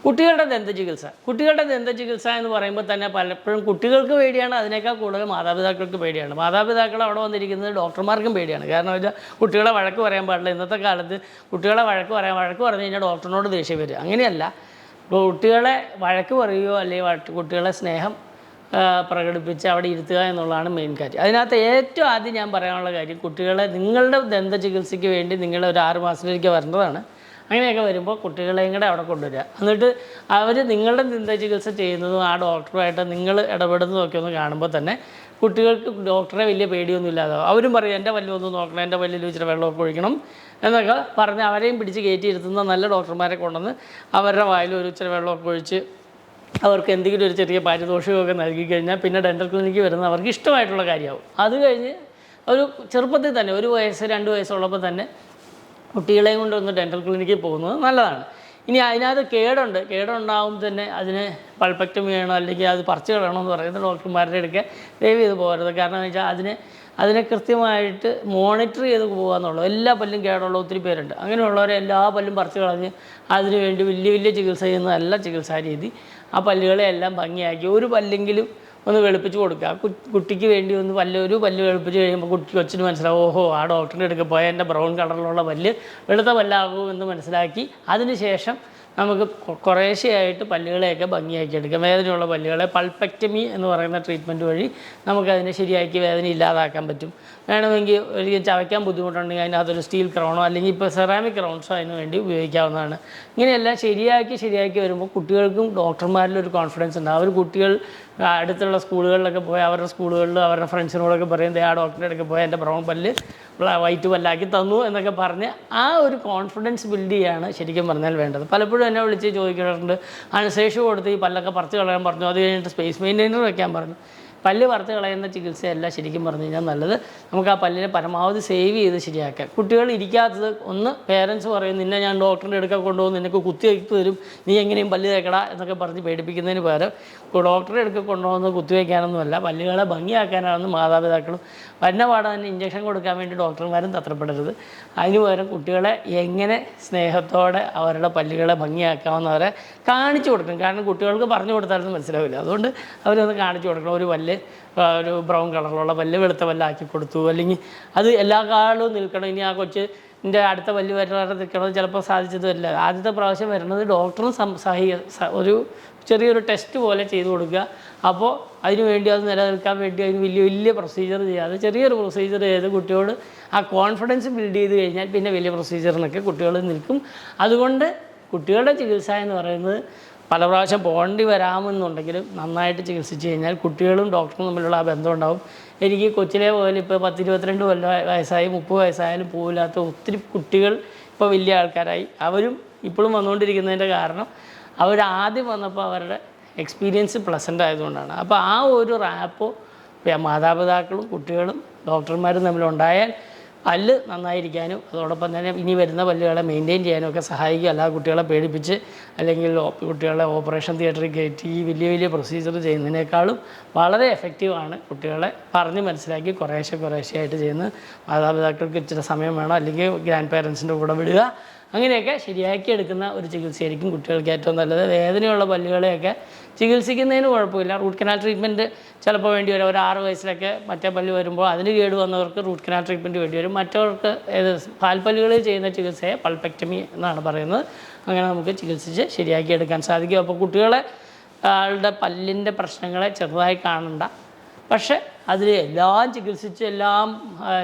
കുട്ടികളുടെ ദന്ത ചികിത്സ എന്ന് പറയുമ്പോൾ തന്നെ പലപ്പോഴും കുട്ടികൾക്ക് പേടിയാണ്, അതിനേക്കാൾ കൂടുതൽ മാതാപിതാക്കൾക്ക് പേടിയാണ്. മാതാപിതാക്കൾ അവിടെ വന്നിരിക്കുന്നത് ഡോക്ടർമാർക്കും പേടിയാണ്. കാരണം വെച്ചാൽ കുട്ടികളെ വഴക്ക് പറയാൻ പാടില്ല. ഇന്നത്തെ കാലത്ത് കുട്ടികളെ വഴക്ക് പറഞ്ഞു കഴിഞ്ഞാൽ ഡോക്ടറിനോട് ദേഷ്യം വരും. അങ്ങനെയല്ല, കുട്ടികളെ വഴക്ക് പറയുകയോ അല്ലെങ്കിൽ കുട്ടികളെ സ്നേഹം പ്രകടിപ്പിച്ച് അവിടെ ഇരുത്തുക എന്നുള്ളതാണ് മെയിൻ കാര്യം. അതിനകത്ത് ഏറ്റവും ആദ്യം ഞാൻ പറയാനുള്ള കാര്യം, കുട്ടികളെ നിങ്ങളുടെ ദന്ത ചികിത്സയ്ക്ക് വേണ്ടി നിങ്ങൾ ഒരു 6 മാസത്തിലേക്ക് വരേണ്ടതാണ്. അങ്ങനെയൊക്കെ വരുമ്പോൾ കുട്ടികളെയും കൂടെ അവിടെ കൊണ്ടുവരിക. എന്നിട്ട് അവർ നിങ്ങളുടെ ദന്ത ചികിത്സ ചെയ്യുന്നതും ആ ഡോക്ടറുമായിട്ട് നിങ്ങൾ ഇടപെടുന്നതും ഒക്കെ ഒന്ന് കാണുമ്പോൾ തന്നെ കുട്ടികൾക്ക് ഡോക്ടറെ വലിയ പേടിയൊന്നും ഇല്ലാതാവും. അവരും പറയും എൻ്റെ പല്ലൊന്നും നോക്കണം, എൻ്റെ പല്ലിൽ ഇച്ചിരി വെള്ളമൊക്കെ ഒഴിക്കണം എന്നൊക്കെ പറഞ്ഞ് അവരെയും പിടിച്ച് കയറ്റിയിരുത്തുന്ന നല്ല ഡോക്ടർമാരെ കൊണ്ടുവന്ന് അവരുടെ വായിൽ ഒരു ഇച്ചിരി വെള്ളമൊക്കെ ഒഴിച്ച് അവർക്ക് എന്തെങ്കിലും ഒരു ചെറിയ പാരിതോഷികമൊക്കെ നൽകി കഴിഞ്ഞാൽ പിന്നെ ഡെൻ്റൽ ക്ലിനിക്ക് വരുന്ന അവർക്ക് ഇഷ്ടമായിട്ടുള്ള കാര്യമാവും. അത് കഴിഞ്ഞ് ഒരു ചെറുപ്പത്തിൽ തന്നെ 1 വയസ്സ് 2 വയസ്സുള്ളപ്പോൾ തന്നെ കുട്ടികളെയും കൊണ്ടൊന്ന് ഡെൻ്റൽ ക്ലിനിക്കിൽ പോകുന്നത് നല്ലതാണ്. ഇനി അതിനകത്ത് കേടുണ്ടാകുമ്പോൾ തന്നെ അതിന് പൾപ്പക്ടമി വേണോ അല്ലെങ്കിൽ അത് പറിച്ച് കളയണമെന്ന് പറയുന്ന ഡോക്ടർമാരുടെ അടുക്കെ ദയവ് ചെയ്ത് പോകരുത്. കാരണം എന്ന് വെച്ചാൽ അതിനെ കൃത്യമായിട്ട് മോണിറ്റർ ചെയ്ത് പോകുക എന്നുള്ളത്. എല്ലാ പല്ലും കേടുള്ള ഒത്തിരി പേരുണ്ട്. അങ്ങനെയുള്ളവരെ എല്ലാ പല്ലും പറിച്ച് കളഞ്ഞ് അതിന് വേണ്ടി വലിയ ചികിത്സ ചെയ്യുന്നതല്ല ചികിത്സാ രീതി. ആ പല്ലുകളെ എല്ലാം ഭംഗിയാക്കി ഒരു പല്ലെങ്കിലും ഒന്ന് വെളുപ്പിച്ച് കൊടുക്കുക. കുട്ടിക്ക് വേണ്ടി ഒരു പല്ല് വെളുപ്പിച്ച് കഴിയുമ്പോൾ കൊച്ചിന് മനസ്സിലാവും, ഓഹോ ആ ഡോക്ടറിൻ്റെ അടുക്ക് പോയാൽ എൻ്റെ ബ്രൗൺ കളറിലുള്ള പല്ല് വെളുത്ത പല്ലാകുമെന്ന് മനസ്സിലാക്കി അതിന് ശേഷം നമുക്ക് കുറേശ്ശെയായിട്ട് പല്ലുകളെയൊക്കെ ഭംഗിയാക്കി എടുക്കാം. വേദനയുള്ള പല്ലുകളെ പൾപ്പക്ടമി എന്ന് പറയുന്ന ട്രീറ്റ്മെൻറ്റ് വഴി നമുക്കതിനെ ശരിയാക്കി വേദന ഇല്ലാതാക്കാൻ പറ്റും. വേണമെങ്കിൽ ഒരിക്കലും ചവയ്ക്കാൻ ബുദ്ധിമുട്ടുണ്ടെങ്കിൽ അതിനകത്തൊരു സ്റ്റീൽ ക്രൗണോ അല്ലെങ്കിൽ ഇപ്പോൾ സെറാമിക് ക്രൗൺസോ അതിന് വേണ്ടി ഉപയോഗിക്കാവുന്നതാണ്. ഇങ്ങനെയെല്ലാം ശരിയാക്കി വരുമ്പോൾ കുട്ടികൾക്കും ഡോക്ടർമാരിലൊരു കോൺഫിഡൻസ് ഉണ്ട്. കുട്ടികൾ അടുത്തുള്ള സ്കൂളുകളിലൊക്കെ പോയി അവരുടെ സ്കൂളുകളിൽ അവരുടെ ഫ്രണ്ട്സിനോടൊക്കെ പറയും, ആ ഡോക്ടറുടെ അടുത്ത് പോയി എൻ്റെ ബ്രൗൺ പല്ല് വൈറ്റ് പല്ലാക്കി തന്നു എന്നൊക്കെ പറഞ്ഞ് ആ ഒരു കോൺഫിഡൻസ് ബിൽഡ് ചെയ്യാണ് ശരിക്കും പറഞ്ഞാൽ വേണ്ടത്. പലപ്പോഴും എന്നെ വിളിച്ച് ചോദിക്കാറുണ്ട്, അനസ്തേഷ്യ കൊടുത്ത് ഈ പല്ലൊക്കെ പറിച്ച് കളയാൻ പറഞ്ഞു, അത് കഴിഞ്ഞിട്ട് സ്പേസ് മെയിൻറ്റെയിനർ വയ്ക്കാൻ പറഞ്ഞു. പല്ല് പറിച്ച് കളയുന്ന ചികിത്സയല്ല ശരിക്കും പറഞ്ഞു കഴിഞ്ഞാൽ നല്ലത്. നമുക്ക് ആ പല്ലിനെ പരമാവധി സേവ് ചെയ്ത് ശരിയാക്കാം. കുട്ടികൾ ഇരിക്കാത്തത് ഒന്ന് പേരൻസ് പറയും, നിന്നെ ഞാൻ ഡോക്ടറിൻ്റെ അടുക്ക കൊണ്ടുപോകും, നിനക്ക് കുത്തിവയ്പ്പ് തരും, നീ എങ്ങനെയും പല്ല് തേക്കടാ എന്നൊക്കെ പറഞ്ഞ് പേടിപ്പിക്കുന്നതിന് പകരം ഡോക്ടറുടെ അടുക്ക കൊണ്ടുപോകുന്നത് കുത്തിവയ്ക്കാനൊന്നുമല്ല, പല്ലുകളെ ഭംഗിയാക്കാനാണെന്ന് മാതാപിതാക്കളും പാടെ തന്നെ ഇഞ്ചക്ഷൻ കൊടുക്കാൻ വേണ്ടി ഡോക്ടർമാരും തത്രപ്പെടരുത്. അതിന് പകരം കുട്ടികളെ എങ്ങനെ സ്നേഹത്തോടെ അവരുടെ പല്ലുകളെ ഭംഗിയാക്കാമെന്നവരെ കാണിച്ചു കൊടുക്കണം. കാരണം കുട്ടികൾക്ക് പറഞ്ഞു കൊടുത്താലൊന്നും മനസ്സിലാവില്ല. അതുകൊണ്ട് അവരൊന്ന് കാണിച്ചു കൊടുക്കണം. ഒരു ബ്രൗൺ കളറിലുള്ള പല്ല് വെളുത്ത പല്ലാക്കി കൊടുത്തു, അല്ലെങ്കിൽ അത് എല്ലാ കാലവും നിൽക്കണം. ഇനി ആ കൊച്ചിൻ്റെ അടുത്ത പല്ല് വരാതെ നിൽക്കണമെന്ന് ചിലപ്പോൾ സാധിച്ചത് വരില്ല. ആദ്യത്തെ പ്രാവശ്യം വരുന്നത് ഡോക്ടറും ഒരു ചെറിയൊരു ടെസ്റ്റ് പോലെ ചെയ്ത് കൊടുക്കുക. അപ്പോൾ അതിനുവേണ്ടി അത് നിലനിൽക്കാൻ വേണ്ടി അതിന് വലിയ പ്രൊസീജിയർ ചെയ്യാതെ ചെറിയൊരു പ്രൊസീജിയർ ചെയ്ത് കുട്ടിയോട് ആ കോൺഫിഡൻസ് ബിൽഡ് ചെയ്ത് കഴിഞ്ഞാൽ പിന്നെ വലിയ പ്രൊസീജിയറിനൊക്കെ കുട്ടികൾ നിൽക്കും. അതുകൊണ്ട് കുട്ടികളുടെ ചികിത്സ എന്ന് പറയുന്നത് പല പ്രാവശ്യം പോകേണ്ടി വരാമെന്നുണ്ടെങ്കിലും നന്നായിട്ട് ചികിത്സിച്ച് കഴിഞ്ഞാൽ കുട്ടികളും ഡോക്ടറും തമ്മിലുള്ള ആ ബന്ധം ഉണ്ടാവും. എനിക്ക് കൊച്ചിലെ പോലെ ഇപ്പോൾ 10-22 വയസ്സായി 30 വയസ്സായാലും പോകില്ലാത്ത ഒത്തിരി കുട്ടികൾ ഇപ്പോൾ വലിയ ആൾക്കാരായി. അവരും ഇപ്പോഴും വന്നുകൊണ്ടിരിക്കുന്നതിൻ്റെ കാരണം ആദ്യം വന്നപ്പോൾ അവരുടെ എക്സ്പീരിയൻസ് പ്ലസൻ്റ് ആയതുകൊണ്ടാണ്. അപ്പോൾ ആ ഒരു റാപ്പോ മാതാപിതാക്കളും കുട്ടികളും ഡോക്ടർമാരും തമ്മിലുണ്ടായാൽ പല്ല് നന്നായിരിക്കാനും അതോടൊപ്പം തന്നെ ഇനി വരുന്ന പല്ലുകളെ മെയിൻറ്റെയിൻ ചെയ്യാനും ഒക്കെ സഹായിക്കും. അല്ലാതെ കുട്ടികളെ പേടിപ്പിച്ച് അല്ലെങ്കിൽ കുട്ടികളെ ഓപ്പറേഷൻ തിയേറ്ററിൽ കയറ്റി വലിയ പ്രൊസീജിയർ ചെയ്യുന്നതിനേക്കാളും വളരെ എഫക്റ്റീവാണ് കുട്ടികളെ പറഞ്ഞ് മനസ്സിലാക്കി കുറേശ്ശെയായിട്ട് ചെയ്യുന്നത്. മാതാപിതാക്കൾക്ക് ഇച്ചിരി സമയം വേണം, അല്ലെങ്കിൽ ഗ്രാൻഡ് പേരൻസിൻ്റെ കൂടെ വിടുക. അങ്ങനെയൊക്കെ ശരിയാക്കി എടുക്കുന്ന ഒരു ചികിത്സയായിരിക്കും കുട്ടികൾക്ക് ഏറ്റവും നല്ലത്. വേദനയുള്ള പല്ലുകളെയൊക്കെ ചികിത്സിക്കുന്നതിന് കുഴപ്പമില്ല. റൂട്ട് കനാൽ ട്രീറ്റ്മെൻറ്റ് ചിലപ്പോൾ വേണ്ടി വരും. ഒരു 6 വയസ്സിലൊക്കെ മറ്റേ പല്ല് വരുമ്പോൾ അതിന് കേട് വന്നവർക്ക് റൂട്ട് കനാൽ ട്രീറ്റ്മെൻറ്റ് വേണ്ടി വരും. മറ്റവർക്ക് പാൽപ്പല്ലുകളിൽ ചെയ്യുന്ന ചികിത്സയെ പൾപ്പക്ടമി എന്നാണ് പറയുന്നത്. അങ്ങനെ നമുക്ക് ചികിത്സിച്ച് ശരിയാക്കി എടുക്കാൻ സാധിക്കും. അപ്പോൾ കുട്ടികളെ പല്ലിൻ്റെ പ്രശ്നങ്ങളെ ചെറുതായി കാണണ്ട. പക്ഷേ അതിൽ എല്ലാം ചികിത്സിച്ച് എല്ലാം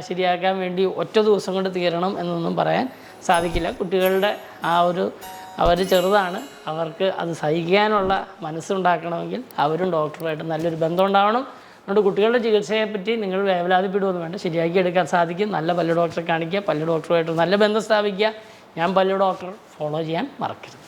ശരിയാക്കാൻ വേണ്ടി ഒറ്റ ദിവസം കൊണ്ട് തീരണം എന്നൊന്നും പറയാൻ സാധിക്കില്ല. കുട്ടികളുടെ അവർ ചെറുതാണ്, അവർക്ക് അത് സഹിക്കാനുള്ള മനസ്സുണ്ടാക്കണമെങ്കിൽ അവരും ഡോക്ടറുമായിട്ട് നല്ലൊരു ബന്ധം ഉണ്ടാവണം. അതുകൊണ്ട് കുട്ടികളുടെ ചികിത്സയെപ്പറ്റി നിങ്ങൾ വേവലാതിപ്പെടുകയൊന്നും വേണ്ട, ശരിയാക്കി എടുക്കാൻ സാധിക്കും. നല്ല പല്ല് ഡോക്ടറെ കാണിക്കുക, പല്ല് ഡോക്ടറുമായിട്ട് നല്ല ബന്ധം സ്ഥാപിക്കുക. ഞാൻ പല്ല് ഡോക്ടർ ഫോളോ ചെയ്യാൻ മറക്കരുത്.